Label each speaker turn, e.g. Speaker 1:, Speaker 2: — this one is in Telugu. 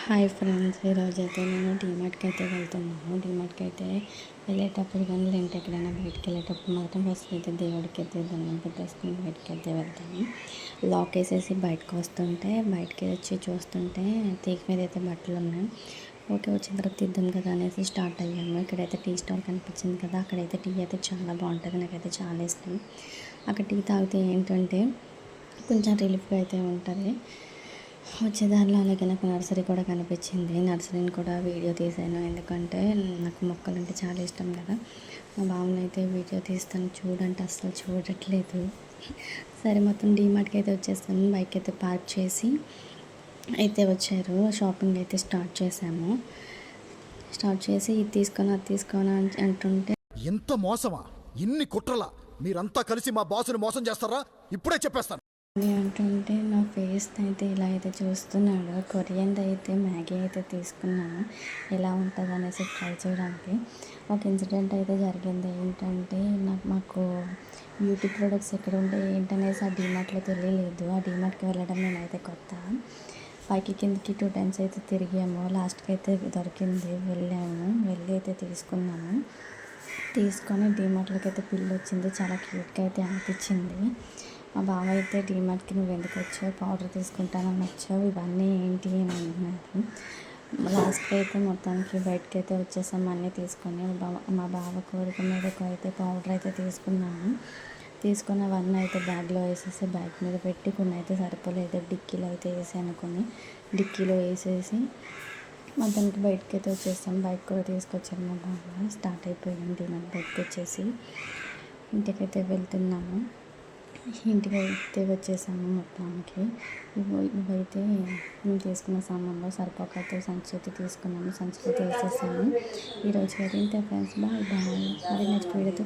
Speaker 1: హాయ్ ఫ్రెండ్స్, ఈరోజైతే నేను డీమార్ట్కి అయితే వెళ్తున్నాను. డీమార్ట్కి అయితే వెళ్ళేటప్పుడు కానీ లేదంటే ఎక్కడైనా బయటకు వెళ్ళేటప్పుడు మాత్రం ఫస్ట్ అయితే దేవుడికి అయితే దండం పెట్టేసుకుని బయటకి అయితే వెళ్తాను. లాక్ వేసేసి బయటకు వస్తుంటే బయటకి వచ్చి చూస్తుంటే తీగ మీద అయితే బట్టలు ఉన్నాయి. ఓకే, వచ్చిన తర్వాత తీద్దాం కదా అనేసి స్టార్ట్ అయ్యాము. ఇక్కడైతే టీ స్టాల్ కనిపించింది కదా, అక్కడైతే టీ అయితే చాలా బాగుంటుంది. నాకైతే చాలా ఇష్టం. అక్కడ టీ తాగితే ఏంటంటే కొంచెం రిలీఫ్గా అయితే ఉంటుంది. వచ్చేదారిలో అలాగే నాకు నర్సరీ కూడా కనిపించింది. నర్సరీని కూడా వీడియో తీసాను, ఎందుకంటే నాకు మొక్కలు అంటే చాలా ఇష్టం కదా. మా బావని అయితే వీడియో తీస్తాను చూడంటే అస్సలు చూడట్లేదు. సరే, మొత్తం డీమార్ట్కి అయితే వచ్చేస్తాను. బైక్ అయితే పార్క్ చేసి అయితే వచ్చారు. షాపింగ్ అయితే స్టార్ట్ చేసాము. స్టార్ట్ చేసి ఇది తీసుకొని అది తీసుకొని అంటుంటే
Speaker 2: ఎంత మోసమా, ఇన్ని కుట్రలా, మీరంతా కలిసి మా బాసుని మోసం చేస్తారా? ఇప్పుడే చెప్పేస్తాను
Speaker 1: అంటుంటే నా ఫేస్ అయితే ఇలా అయితే చూస్తున్నాడు. కొరియన్ అయితే మ్యాగీ అయితే తీసుకున్నాను, ఎలా ఉంటుంది అనేసి ట్రై చేయడానికి. ఒక ఇన్సిడెంట్ అయితే జరిగింది. ఏంటంటే మాకు బ్యూటీ ప్రొడక్ట్స్ ఎక్కడ ఉంటాయి ఏంటనేసి ఆ డీమార్ట్లో తెలియలేదు. ఆ డీమార్ట్కి వెళ్ళడం మేమైతే కొత్త. పైకి కిందకి 2 టైమ్స్ అయితే తిరిగాము. లాస్ట్కి అయితే దొరికింది, వెళ్ళాము. వెళ్ళి అయితే తీసుకున్నాము. తీసుకొని డీమార్ట్లోకి అయితే పిల్లి వచ్చింది. చాలా క్యూట్గా అయితే అనిపించింది. మా బావ అయితే డీమార్ట్కి నువ్వు ఎందుకు వచ్చావు, పౌడర్ తీసుకుంటానని వచ్చావు, ఇవన్నీ ఏంటి అని అంటున్నారు. లాస్ట్కి అయితే మొత్తానికి బయటకి అయితే వచ్చేసాము అన్నీ తీసుకొని. మా బావ కోరిక మీదకు అయితే పౌడర్ అయితే తీసుకున్నాను. తీసుకున్న అవన్నీ అయితే బ్యాగ్లో వేసేసి బ్యాగ్ మీద పెట్టి కొన్ని అయితే సరిపోలేదు, డిక్కీలో అయితే వేసాను. కొన్ని డిక్కీలో వేసేసి మొత్తానికి బయటకి అయితే వచ్చేసాం. బైక్ కూడా తీసుకొచ్చాను మా బావ. స్టార్ట్ అయిపోయాం డీమార్ట్ బయటకు వచ్చేసి ఇంటికైతే వెళ్తున్నాము. ఇంటికి అయితే వచ్చేసాము. మొత్తానికి ఇవైతే మేము తీసుకున్న సామాన్లో సరిపోకతో సంచి అయితే తీసుకున్నాము. సంచిలో అయితే వేసేసాము. ఈరోజు అయితే ఇంతే ఫ్రెండ్స్, బాయ్ బాయ్. మరి నెక్స్ట్ వీడియోతో